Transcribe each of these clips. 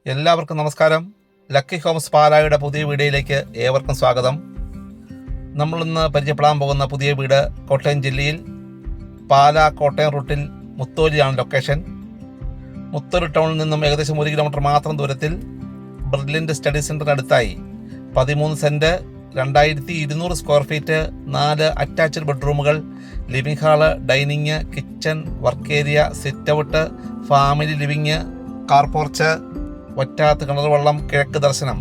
എല്ലാവർക്കും നമസ്കാരം. Lucky Holmes പാലായുടെ പുതിയ വീഡിയോയിലേക്ക് ഏവർക്കും സ്വാഗതം. നമ്മളിന്ന് പരിചയപ്പെടാൻ പോകുന്ന പുതിയ വീട് കോട്ടയം ജില്ലയിൽ പാലാ കോട്ടയം റൂട്ടിൽ മുത്തോലിയാണ് ലൊക്കേഷൻ. മുത്തോലി ടൗണിൽ നിന്നും ഏകദേശം 1 കിലോമീറ്റർ മാത്രം ദൂരത്തിൽ ബ്രില്യൻ്റ് സ്റ്റഡി സെൻറ്ററിന് അടുത്തായി 13 സെൻറ്റ് 2200 സ്ക്വയർ ഫീറ്റ് 4 അറ്റാച്ച്ഡ് ബെഡ്റൂമുകൾ, living hall, dining, kitchen, work area, sit out, family living, car porch, ഒറ്റാത്ത കിണർ വെള്ളം, കിഴക്ക് ദർശനം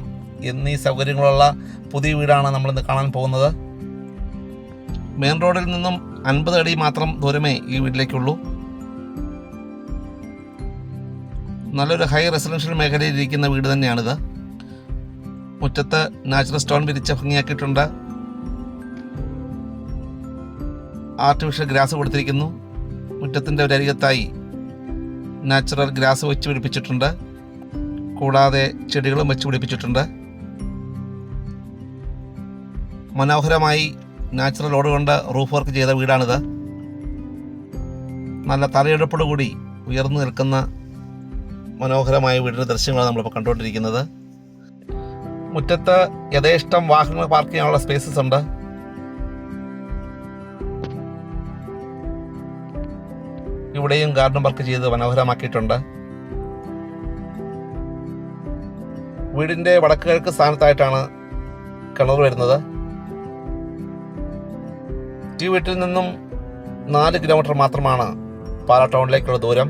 എന്നീ സൗകര്യങ്ങളുള്ള പുതിയ വീടാണ് നമ്മളിന്ന് കാണാൻ പോകുന്നത്. മെയിൻ റോഡിൽ നിന്നും 50 അടി മാത്രം ദൂരമേ ഈ വീട്ടിലേക്കുള്ളൂ. നല്ലൊരു ഹൈ റെസിഡൻഷ്യൽ മേഖലയിൽ ഇരിക്കുന്ന വീട് തന്നെയാണിത്. മുറ്റത്ത് നാച്ചുറൽ സ്റ്റോൺ വിരിച്ച് ഭംഗിയാക്കിയിട്ടുണ്ട്. ആർട്ടിഫിഷ്യൽ ഗ്രാസ് കൊടുത്തിരിക്കുന്നു. മുറ്റത്തിൻ്റെ ഒരു അരികത്തായി നാച്ചുറൽ ഗ്രാസ് വെച്ച് പിടിപ്പിച്ചിട്ടുണ്ട്. കൂടാതെ ചെടികളും വെച്ച് പിടിപ്പിച്ചിട്ടുണ്ട്. മനോഹരമായി നാച്ചുറൽ ഓട് കൊണ്ട് റൂഫ് വർക്ക് ചെയ്ത വീടാണിത്. നല്ല തലയെടുപ്പോടുകൂടി ഉയർന്നു നിൽക്കുന്ന മനോഹരമായ വീടിൻ്റെ ദൃശ്യങ്ങളാണ് നമ്മളിപ്പോൾ കണ്ടുകൊണ്ടിരിക്കുന്നത്. മുറ്റത്ത് യഥേഷ്ടം വാഹനങ്ങൾ പാർക്ക് ചെയ്യാനുള്ള സ്പേസസ് ഉണ്ട്. ഇവിടെയും ഗാർഡൻ വർക്ക് ചെയ്ത് മനോഹരമാക്കിയിട്ടുണ്ട്. വീടിൻ്റെ വടക്ക് കിഴക്ക് സ്ഥാനത്തായിട്ടാണ് കിണർ വരുന്നത്. ഈ വീട്ടിൽ നിന്നും 4 കിലോമീറ്റർ മാത്രമാണ് പാലാ ടൗണിലേക്കുള്ള ദൂരം.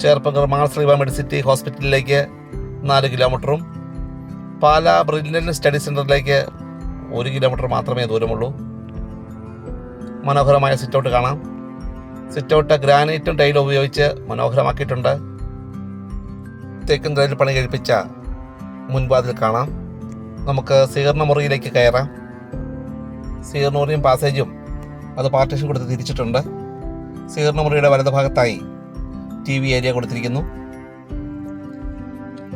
ചേർപ്പങ്കർ മാർസറിവ മെഡിസിറ്റി ഹോസ്പിറ്റലിലേക്ക് 4 കിലോമീറ്ററും പാലാ ബ്രില്യൻ്റ് സ്റ്റഡി സെൻറ്ററിലേക്ക് 1 കിലോമീറ്റർ മാത്രമേ ദൂരമുള്ളൂ. മനോഹരമായ സിറ്റ് ഔട്ട് കാണാം. സിറ്റ് ഔട്ട് ഗ്രാനൈറ്റും ടൈലും ഉപയോഗിച്ച് മനോഹരമാക്കിയിട്ടുണ്ട്. തേക്കിൻ തറയിൽ പണി കഴിപ്പിച്ച മുൻവാതിൽ കാണാം. നമുക്ക് സ്വീകരണ മുറിയിലേക്ക് കയറാം. സ്വീകരണ മുറിയും പാസേജും അത് പാർട്ടീഷൻ കൊടുത്ത് തിരിച്ചിട്ടുണ്ട്. സ്വീകരണ മുറിയുടെ വലതുഭാഗത്തായി TV ഏരിയ കൊടുത്തിരിക്കുന്നു.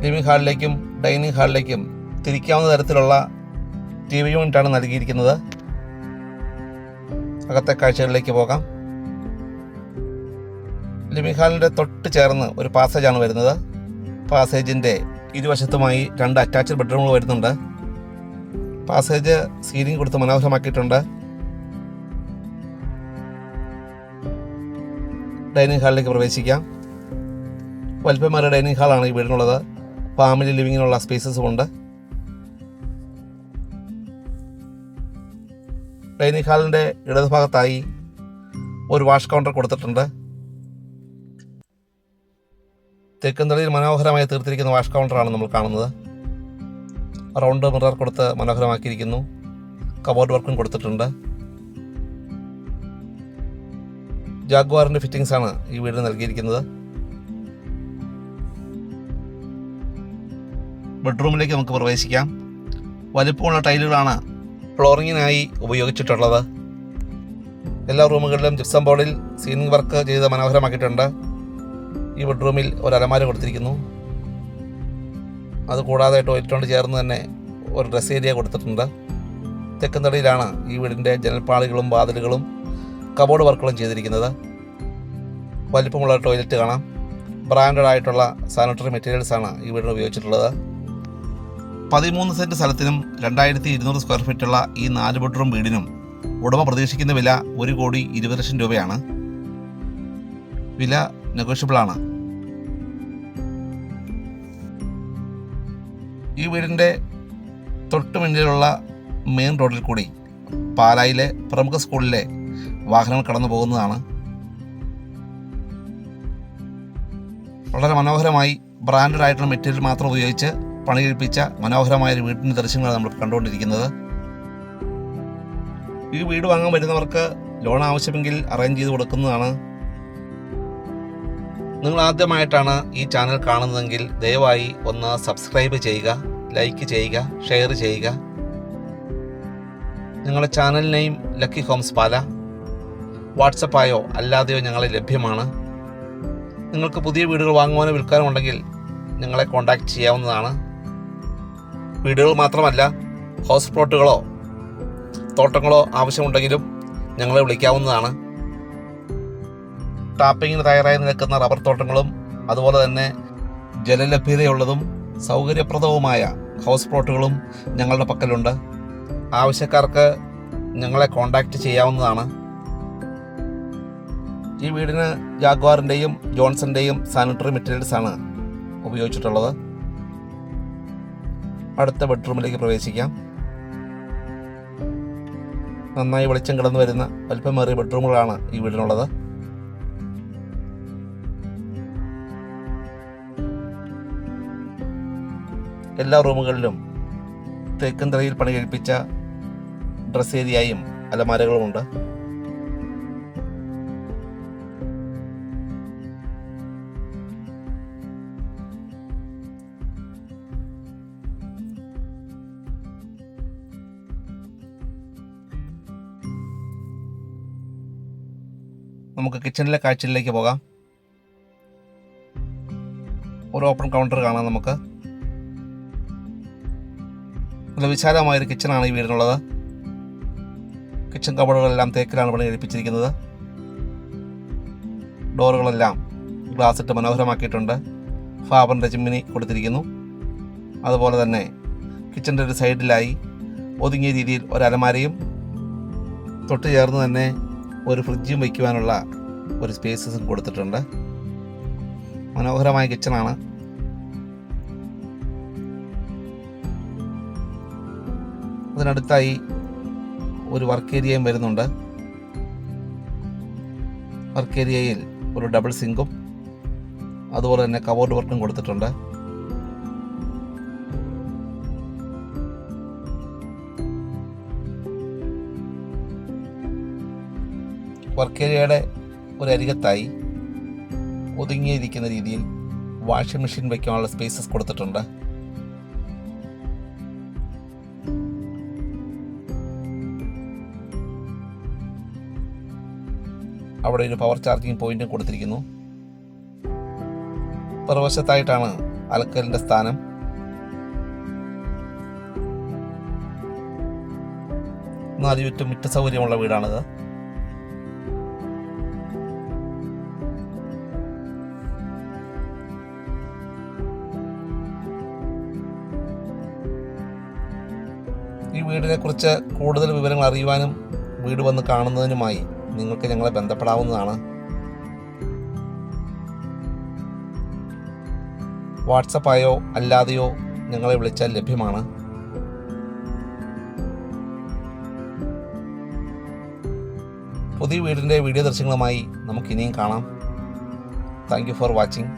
ലിവിംഗ് ഹാളിലേക്കും ഡൈനിങ് ഹാളിലേക്കും തിരിക്കാവുന്ന തരത്തിലുള്ള TV യൂണിറ്റാണ് നൽകിയിരിക്കുന്നത്. അകത്തെ കാഴ്ചകളിലേക്ക് പോകാം. ലിവിംഗ് ഹാളിൻ്റെ തൊട്ട് ചേർന്ന് ഒരു പാസേജാണ് വരുന്നത്. പാസേജിൻ്റെ ഇരുവശത്തുമായി 2 അറ്റാച്ച്ഡ് ബെഡ്റൂമുകൾ വരുന്നുണ്ട്. പാസേജ് സീലിംഗ് കൊടുത്ത് മനോഹരമാക്കിയിട്ടുണ്ട്. ഡൈനിങ് ഹാളിലേക്ക് പ്രവേശിക്കാം. വലിപ്പമേറിയ ഡൈനിങ് ഹാളാണ് ഈ വീടിനുള്ളത്. ഫാമിലി ലിവിങ്ങിനുള്ള സ്പേസസും ഉണ്ട്. ഡൈനിങ് ഹാളിൻ്റെ ഇടതുഭാഗത്തായി ഒരു വാഷ് കൗണ്ടർ കൊടുത്തിട്ടുണ്ട്. തെക്കുംതളിയിൽ മനോഹരമായി തീർത്തിരിക്കുന്ന വാഷ് കൗണ്ടറാണ് നമ്മൾ കാണുന്നത്. റൗണ്ട് മിറർ കൊടുത്ത് മനോഹരമാക്കിയിരിക്കുന്നു. കബോർഡ് വർക്കും കൊടുത്തിട്ടുണ്ട്. ജാഗ്വാറിൻ്റെ ഫിറ്റിംഗ്സ് ആണ് ഈ വീടിന് നൽകിയിരിക്കുന്നത്. ബെഡ്റൂമിലേക്ക് നമുക്ക് പ്രവേശിക്കാം. വലിപ്പമുള്ള ടൈലുകളാണ് ഫ്ലോറിങ്ങിനായി ഉപയോഗിച്ചിട്ടുള്ളത്. എല്ലാ റൂമുകളിലും ജിപ്സം ബോർഡിൽ സീലിംഗ് വർക്ക് ചെയ്ത് മനോഹരമാക്കിയിട്ടുണ്ട്. ഈ ബെഡ്റൂമിൽ ഒരു അലമാര കൊടുത്തിരിക്കുന്നു. അതുകൂടാതെ ടോയ്ലറ്റോട് ചേർന്ന് തന്നെ ഒരു ഡ്രസ് ഏരിയ കൊടുത്തിട്ടുണ്ട്. തെക്കുംതടിയിലാണ് ഈ വീടിൻ്റെ ജനൽപ്പാളികളും വാതിലുകളും കബോർഡ് വർക്കുകളും ചെയ്തിരിക്കുന്നത്. വലിപ്പമുള്ള ടോയ്ലറ്റ് കാണാം. ബ്രാൻഡഡ് ആയിട്ടുള്ള സാനിറ്ററി മെറ്റീരിയൽസാണ് ഈ വീടിന് ഉപയോഗിച്ചിട്ടുള്ളത്. 13 സെൻറ്റ് സ്ഥലത്തിനും 2200 സ്ക്വയർ ഫീറ്റുള്ള ഈ 4 ബെഡ്റൂം വീടിനും ഉടമ പ്രതീക്ഷിക്കുന്ന വില 1,20,00,000 രൂപയാണ്. വില നെഗോഷ്യബിളാണ്. ഈ വീടിൻ്റെ തൊട്ട് മുന്നിലുള്ള മെയിൻ റോഡിൽ കൂടി പാലായിലെ പ്രമുഖ സ്കൂളിലെ വാഹനങ്ങൾ കടന്നു പോകുന്നതാണ്. വളരെ മനോഹരമായി ബ്രാൻഡഡ് ആയിട്ടുള്ള മെറ്റീരിയൽ മാത്രം ഉപയോഗിച്ച് പണി കഴിപ്പിച്ച മനോഹരമായൊരു വീടിൻ്റെ ദൃശ്യങ്ങളാണ് നമ്മൾ കണ്ടുകൊണ്ടിരിക്കുന്നത്. ഈ വീട് വാങ്ങാൻ വരുന്നവർക്ക് ലോൺ ആവശ്യമെങ്കിൽ അറേഞ്ച് ചെയ്ത് കൊടുക്കുന്നതാണ്. നിങ്ങൾ ആദ്യമായിട്ടാണ് ഈ ചാനൽ കാണുന്നതെങ്കിൽ ദയവായി ഒന്ന് സബ്സ്ക്രൈബ് ചെയ്യുക, ലൈക്ക് ചെയ്യുക, ഷെയർ ചെയ്യുക. ഞങ്ങളുടെ ചാനൽ നെയിം ലക്കി ഹോംസ് പാല. വാട്സപ്പായോ അല്ലാതെയോ ഞങ്ങളെ ലഭ്യമാണ്. നിങ്ങൾക്ക് പുതിയ വീടുകൾ വാങ്ങുവാനോ വിൽക്കാനോ ഉണ്ടെങ്കിൽ ഞങ്ങളെ കോൺടാക്റ്റ് ചെയ്യാവുന്നതാണ്. വീടുകൾ മാത്രമല്ല, ഹൗസ് പ്ലോട്ടുകളോ തോട്ടങ്ങളോ ആവശ്യമുണ്ടെങ്കിലും ഞങ്ങളെ വിളിക്കാവുന്നതാണ്. ടാപ്പിങ്ങിന് തയ്യാറായി നിൽക്കുന്ന റബ്ബർ തോട്ടങ്ങളും അതുപോലെ തന്നെ ജലലഭ്യതയുള്ളതും സൗകര്യപ്രദവുമായ ഹൗസ് പ്ലോട്ടുകളും ഞങ്ങളുടെ പക്കലുണ്ട്. ആവശ്യക്കാർക്ക് ഞങ്ങളെ കോൺടാക്റ്റ് ചെയ്യാവുന്നതാണ്. ഈ വീടിന് ജാഗ്വാറിൻ്റെയും ജോൺസൻ്റെയും സാനിറ്ററി മെറ്റീരിയൽസ് ആണ് ഉപയോഗിച്ചിട്ടുള്ളത്. അടുത്ത ബെഡ്റൂമിലേക്ക് പ്രവേശിക്കാം. നന്നായി വെളിച്ചം കിടന്നു വരുന്ന വലിപ്പമേറിയ ബെഡ്റൂമുകളാണ് ഈ വീടിനുള്ളത്. എല്ലാ റൂമുകളിലും തേക്കിൻ തറയിൽ പണി കഴിപ്പിച്ച ഡ്രസ് ഏരിയയും അലമാരകളുമുണ്ട്. നമുക്ക് കിച്ചണിലെ കാഴ്ചയിലേക്ക് പോകാം. ഒരു ഓപ്പൺ കൗണ്ടർ കാണാം. നമുക്ക് നല്ല വിശാലമായൊരു കിച്ചണാണ് ഈ വീടിനുള്ളത്. കിച്ചൺ കബോർഡുകളെല്ലാം തേക്കിലാണ് പണി കഴിപ്പിച്ചിരിക്കുന്നത്. ഡോറുകളെല്ലാം ഗ്ലാസ് ഇട്ട് മനോഹരമാക്കിയിട്ടുണ്ട്. ഫാബറിൻ്റെ ചിമ്മിനി കൊടുത്തിരിക്കുന്നു. അതുപോലെ തന്നെ കിച്ചൻ്റെ ഒരു സൈഡിലായി ഒതുങ്ങിയ രീതിയിൽ ഒരു അലമാരയും തൊട്ട് ചേർന്ന് തന്നെ ഒരു ഫ്രിഡ്ജും വയ്ക്കുവാനുള്ള ഒരു സ്പേസസും കൊടുത്തിട്ടുണ്ട്. മനോഹരമായ കിച്ചണാണ്. അതിനടുത്തായി ഒരു വർക്ക് ഏരിയയും വരുന്നുണ്ട്. വർക്ക് ഏരിയയിൽ ഒരു ഡബിൾ സിങ്കും അതുപോലെ തന്നെ കബോർഡ് വർക്കും കൊടുത്തിട്ടുണ്ട്. വർക്ക് ഏരിയയുടെ ഒരു അരികത്തായി ഒതുങ്ങിയിരിക്കുന്ന രീതിയിൽ വാഷിംഗ് മെഷീൻ വയ്ക്കാനുള്ള സ്പേസസ് കൊടുത്തിട്ടുണ്ട്. അവിടെ ഒരു പവർ ചാർജിങ് പോയിന്റും കൊടുത്തിരിക്കുന്നു. പുറവശത്തായിട്ടാണ് അലക്കലിൻ്റെ സ്ഥാനം. നാല് ചുറ്റും മിറ്റ സൗകര്യമുള്ള വീടാണിത്. ഈ വീടിനെ കുറിച്ച് കൂടുതൽ വിവരങ്ങൾ അറിയുവാനും വീട് വന്ന് കാണുന്നതിനുമായി നിങ്ങൾക്ക് ഞങ്ങളെ ബന്ധപ്പെടാവുന്നതാണ്. വാട്സപ്പായോ അല്ലാതെയോ ഞങ്ങളെ വിളിച്ചാൽ ലഭ്യമാണ്. പുതിയ വീടിൻ്റെ വീഡിയോ ദൃശ്യങ്ങളുമായി നമുക്കിനിയും കാണാം. Thank you for watching.